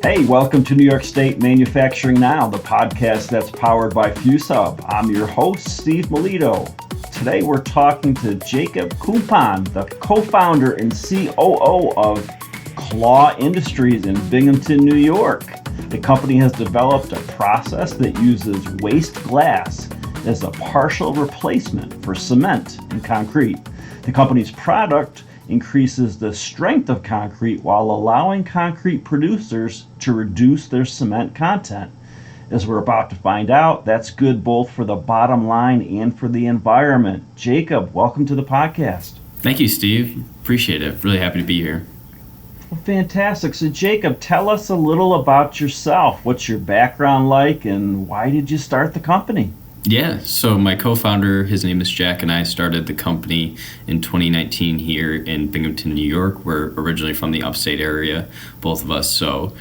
Hey, welcome to New York State Manufacturing Now, the podcast that's powered by FuzeHub. I'm your host, Steve Melito. Today we're talking to Jacob Kumpon, the co-founder and COO of KLAW Industries in Binghamton, New York. The company has developed a process that uses waste glass as a partial replacement for cement and concrete. The company's product increases the strength of concrete while allowing concrete producers to reduce their cement content. As we're about to find out, that's good both for the bottom line and for the environment. Jacob, welcome to the podcast. Thank you, Steve. Appreciate it. Really happy to be here. Well, fantastic. So Jacob, tell us a little about yourself. What's your background like and why did you start the company? Yeah, so my co-founder, his name is Jack, and I started the company in 2019 here in Binghamton, New York. We're originally from the upstate area, both of us. So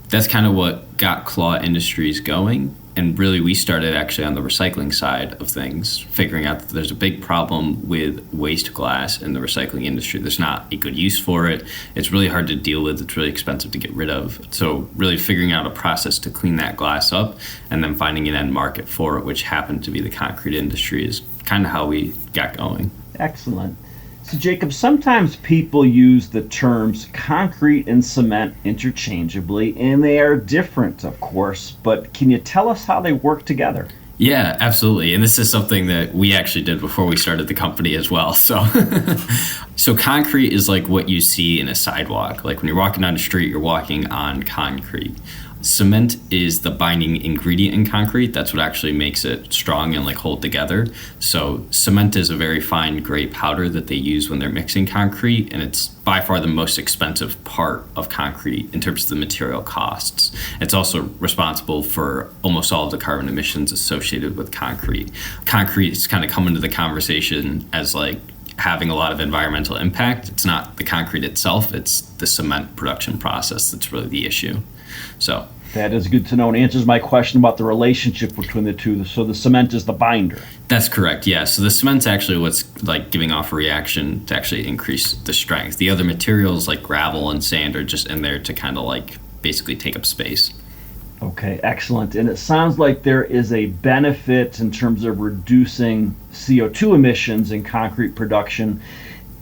that's kind of what got KLAW Industries going. And really, we started actually on the recycling side of things, figuring out that there's a big problem with waste glass in the recycling industry. There's not a good use for it. It's really hard to deal with. It's really expensive to get rid of. So really figuring out a process to clean that glass up and then finding an end market for it, which happened to be the concrete industry, is kind of how we got going. Excellent. So Jacob, sometimes people use the terms concrete and cement interchangeably, and they are different, of course, but can you tell us how they work together? Yeah, absolutely. And this is something that we actually did before we started the company as well. So concrete is like what you see in a sidewalk. Like when you're walking down the street, you're walking on concrete. Cement is the binding ingredient in concrete. That's what actually makes it strong and like hold together. So cement is a very fine gray powder that they use when they're mixing concrete, and it's by far the most expensive part of concrete in terms of the material costs. It's also responsible for almost all of the carbon emissions associated with concrete. Concrete has kind of come into the conversation as like having a lot of environmental impact. It's not the concrete itself, it's the cement production process that's really the issue. So that is good to know and answers my question about the relationship between the two. So the cement is the binder. That's correct, yeah. So the cement's actually what's like giving off a reaction to actually increase the strength. The other materials like gravel and sand are just in there to kind of like basically take up space. Okay, excellent. And it sounds like there is a benefit in terms of reducing CO2 emissions in concrete production.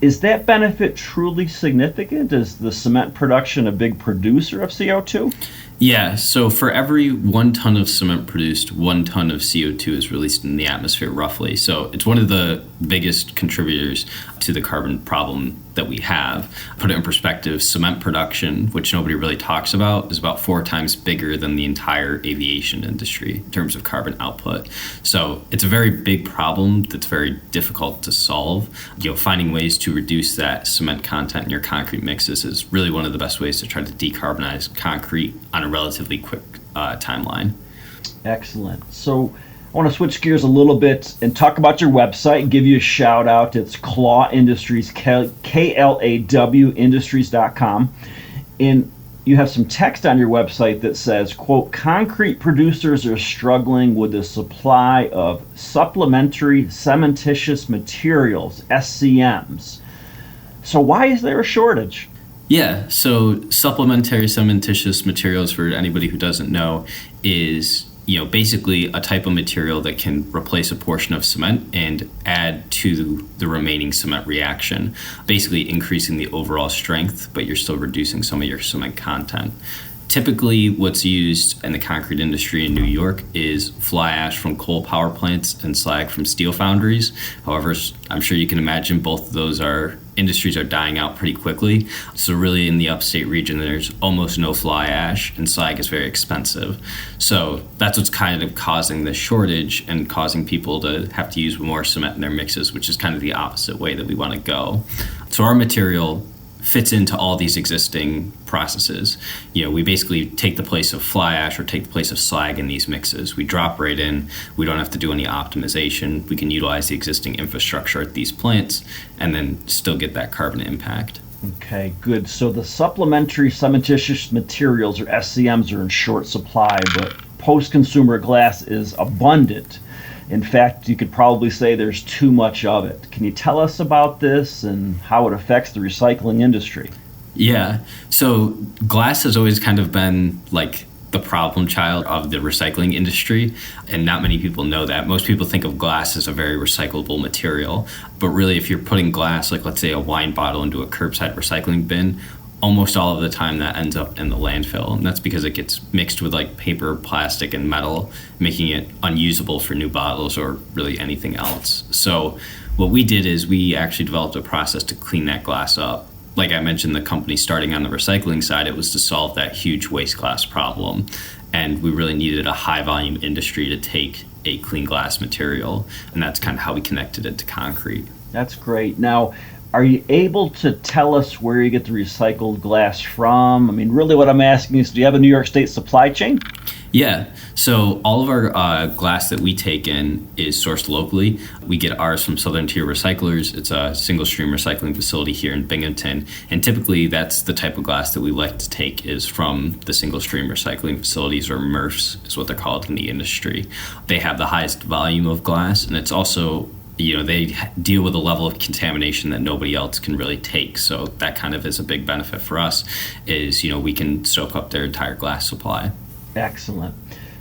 Is that benefit truly significant? Is the cement production a big producer of CO2? Yeah, so for every 1 ton of cement produced, 1 ton of CO2 is released in the atmosphere roughly. So it's one of the biggest contributors to the carbon problem that we have. Put it in perspective, cement production, which nobody really talks about, is about 4 times bigger than the entire aviation industry in terms of carbon output. So it's a very big problem that's very difficult to solve. Finding ways to reduce that cement content in your concrete mixes is really one of the best ways to try to decarbonize concrete on a relatively quick timeline. Excellent. So I want to switch gears a little bit and talk about your website and give you a shout out. It's KLAW Industries, KLAW Industries.com. And you have some text on your website that says, quote, concrete producers are struggling with the supply of supplementary cementitious materials, SCMs. So why is there a shortage? Yeah, so supplementary cementitious materials, for anybody who doesn't know, is basically a type of material that can replace a portion of cement and add to the remaining cement reaction, basically increasing the overall strength, but you're still reducing some of your cement content. Typically, what's used in the concrete industry in New York is fly ash from coal power plants and slag from steel foundries. However, I'm sure you can imagine both of those industries are dying out pretty quickly. So really in the upstate region, there's almost no fly ash and slag is very expensive. So that's what's kind of causing the shortage and causing people to have to use more cement in their mixes, which is kind of the opposite way that we want to go. So our material fits into all these existing processes. We basically take the place of fly ash or take the place of slag in these mixes. We drop right in. We don't have to do any optimization. We can utilize the existing infrastructure at these plants and then still get that carbon impact. Okay, good. So the supplementary cementitious materials, or SCMs, are in short supply, but post-consumer glass is abundant. In fact, you could probably say there's too much of it. Can you tell us about this and how it affects the recycling industry? Yeah. So glass has always kind of been like the problem child of the recycling industry, and not many people know that. Most people think of glass as a very recyclable material, but really if you're putting glass, like let's say a wine bottle, into a curbside recycling bin, almost all of the time that ends up in the landfill, and that's because it gets mixed with like paper, plastic, and metal, making it unusable for new bottles or really anything else. So what we did is we actually developed a process to clean that glass up. Like I mentioned, the company starting on the recycling side, it was to solve that huge waste glass problem. And we really needed a high volume industry to take a clean glass material. And that's kind of how we connected it to concrete. That's great. Now, are you able to tell us where you get the recycled glass from? I mean, really what I'm asking is, do you have a New York State supply chain? Yeah, so all of our glass that we take in is sourced locally. We get ours from Southern Tier Recyclers. It's a single stream recycling facility here in Binghamton. And typically that's the type of glass that we like to take is from the single stream recycling facilities, or MRFs is what they're called in the industry. They have the highest volume of glass, and it's also, they deal with a level of contamination that nobody else can really take. So that kind of is a big benefit for us is, we can soak up their entire glass supply. Excellent.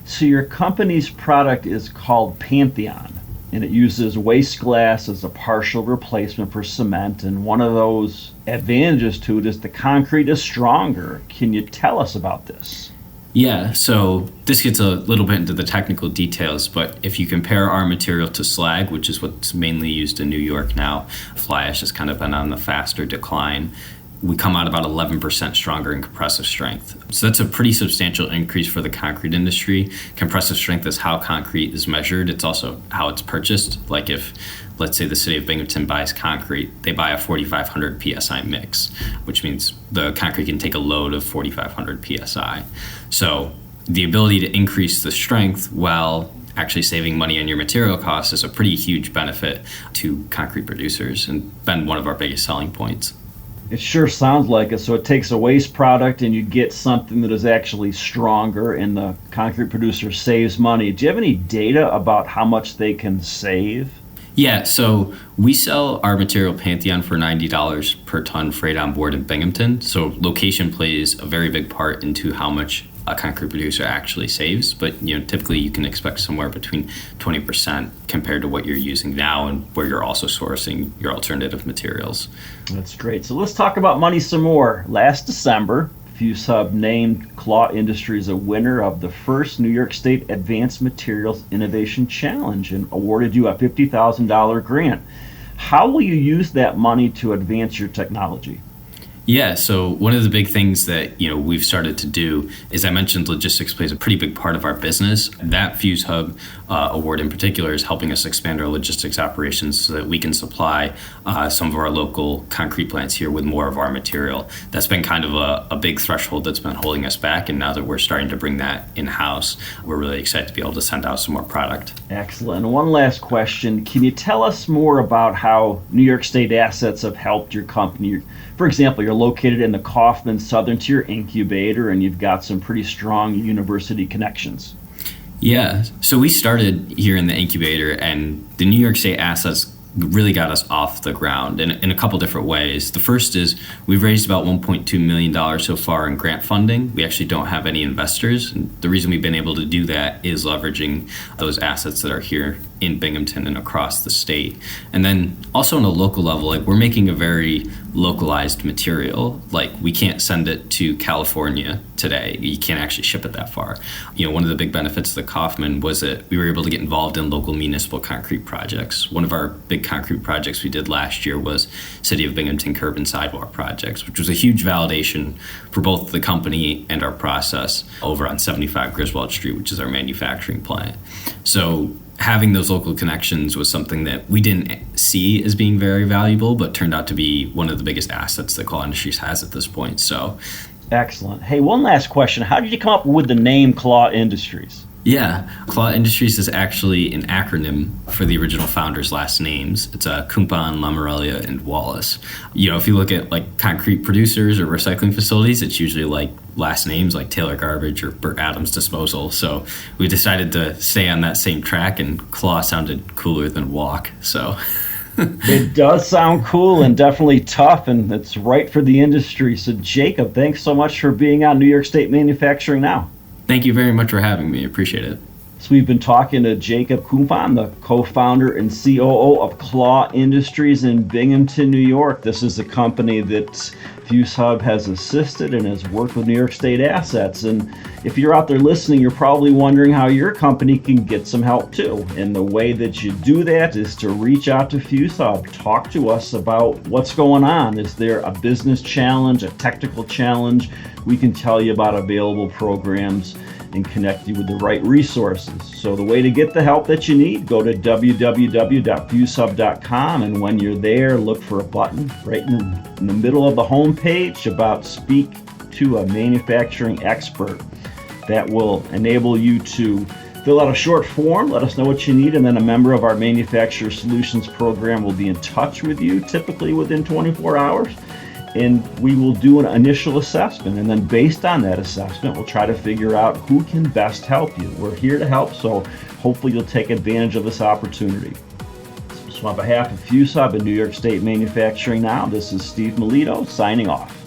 So your company's product is called Pantheon, and it uses waste glass as a partial replacement for cement. And one of those advantages to it is the concrete is stronger. Can you tell us about this? Yeah, so this gets a little bit into the technical details, but if you compare our material to slag, which is what's mainly used in New York now, fly ash has kind of been on the faster decline. We come out about 11% stronger in compressive strength. So that's a pretty substantial increase for the concrete industry. Compressive strength is how concrete is measured. It's also how it's purchased. Like if, let's say the city of Binghamton buys concrete, they buy a 4,500 PSI mix, which means the concrete can take a load of 4,500 PSI. So the ability to increase the strength while actually saving money on your material costs is a pretty huge benefit to concrete producers and been one of our biggest selling points. It sure sounds like it. So it takes a waste product and you get something that is actually stronger, and the concrete producer saves money. Do you have any data about how much they can save? Yeah, so we sell our material Pantheon for $90 per ton freight on board in Binghamton. So location plays a very big part into how much a concrete producer actually saves, but typically you can expect somewhere between 20% compared to what you're using now and where you're also sourcing your alternative materials. That's great. So let's talk about money some more. Last December, FuzeHub named KLAW Industries a winner of the first New York State Advanced Materials Innovation Challenge and awarded you a $50,000 grant. How will you use that money to advance your technology? Yeah, so one of the big things that we've started to do is, I mentioned logistics plays a pretty big part of our business. That FuzeHub award in particular is helping us expand our logistics operations so that we can supply some of our local concrete plants here with more of our material. That's been kind of a big threshold that's been holding us back, and now that we're starting to bring that in-house, we're really excited to be able to send out some more product. Excellent. And one last question. Can you tell us more about how New York State assets have helped your company? For example, you're located in the Kaufman Southern Tier Incubator, and you've got some pretty strong university connections. Yeah, so we started here in the incubator, and the New York State assets really got us off the ground in a couple different ways. The first is we've raised about $1.2 million so far in grant funding. We actually don't have any investors. And the reason we've been able to do that is leveraging those assets that are here in Binghamton and across the state. And then also on a local level, like we're making a very localized material. Like we can't send it to California today. You can't actually ship it that far. One of the big benefits of the Kaufman was that we were able to get involved in local municipal concrete projects. One of our big concrete projects we did last year was City of Binghamton curb and sidewalk projects, which was a huge validation for both the company and our process over on 75 Griswold Street, which is our manufacturing plant. So having those local connections was something that we didn't see as being very valuable, but turned out to be one of the biggest assets that KLAW Industries has at this point. So, excellent. Hey, one last question. How did you come up with the name KLAW Industries? Yeah, KLAW Industries is actually an acronym for the original founders' last names. It's Kumpon, Lamorellia, and Wallace. If you look at like concrete producers or recycling facilities, it's usually like last names like Taylor Garbage or Burt Adams Disposal. So we decided to stay on that same track, and KLAW sounded cooler than walk. So It does sound cool and definitely tough, and it's right for the industry. So, Jacob, thanks so much for being on New York State Manufacturing Now. Thank you very much for having me. Appreciate it. So we've been talking to Jacob Kumpon, the co-founder and COO of KLAW Industries in Binghamton, New York. This is a company that FuzeHub has assisted and has worked with New York State assets. And if you're out there listening, you're probably wondering how your company can get some help too. And the way that you do that is to reach out to FuzeHub. Talk to us about what's going on. Is there a business challenge, a technical challenge? We can tell you about available programs and connect you with the right resources. So the way to get the help that you need, go to www.fuzehub.com, and when you're there, look for a button right in the middle of the home page about speak to a manufacturing expert. That will enable you to fill out a short form, let us know what you need, and then a member of our Manufacturer Solutions program will be in touch with you, typically within 24 hours. And we will do an initial assessment, and then based on that assessment, we'll try to figure out who can best help you. We're here to help, so hopefully you'll take advantage of this opportunity. So on behalf of FuzeHub and New York State Manufacturing Now, this is Steve Melito signing off.